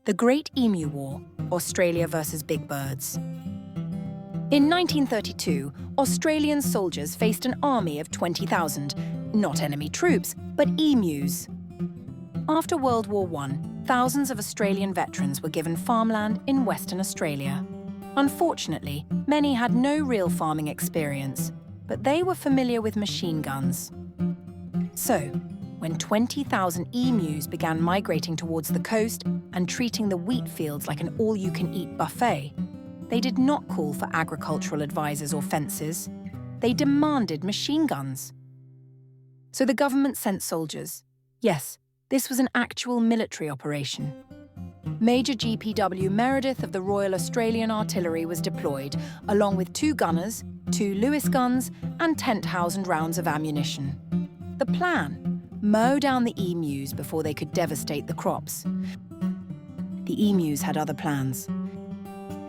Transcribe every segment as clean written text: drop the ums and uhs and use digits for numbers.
The Great Emu War, Australia versus Big Birds. In 1932, Australian soldiers faced an army of 20,000, not enemy troops, but emus. After World War I, thousands of Australian veterans were given farmland in Western Australia. Unfortunately, many had no real farming experience, but they were familiar with machine guns. So, when 20,000 emus began migrating towards the coast and treating the wheat fields like an all-you-can-eat buffet, they did not call for agricultural advisors or fences. They demanded machine guns. So the government sent soldiers. Yes, this was an actual military operation. Major GPW Meredith of the Royal Australian Artillery was deployed, along with 2 gunners, 2 Lewis guns, and 10,000 rounds of ammunition. The plan? Mow down the emus before they could devastate the crops. The emus had other plans.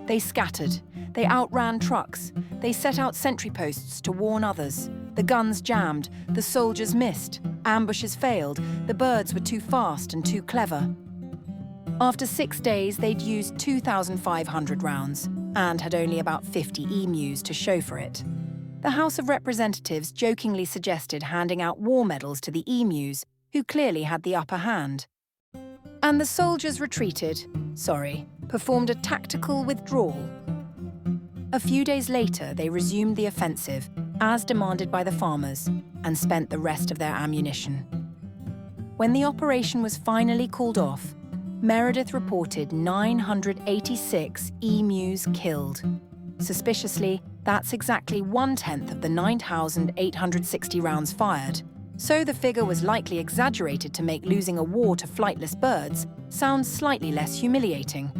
They scattered, they outran trucks, they set out sentry posts to warn others. The guns jammed, the soldiers missed, ambushes failed, the birds were too fast and too clever. After 6 days, they'd used 2,500 rounds and had only about 50 emus to show for it. The House of Representatives jokingly suggested handing out war medals to the emus, who clearly had the upper hand. And the soldiers performed a tactical withdrawal. A few days later, they resumed the offensive, as demanded by the farmers, and spent the rest of their ammunition. When the operation was finally called off, Meredith reported 986 emus killed. Suspiciously, that's exactly 1/10 of the 9,860 rounds fired, so the figure was likely exaggerated to make losing a war to flightless birds sound slightly less humiliating.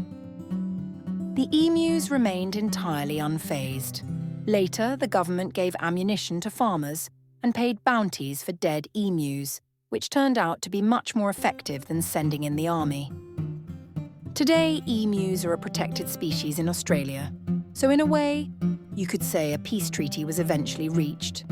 The emus remained entirely unfazed. Later, the government gave ammunition to farmers and paid bounties for dead emus, which turned out to be much more effective than sending in the army. Today, emus are a protected species in Australia, so in a way, you could say a peace treaty was eventually reached.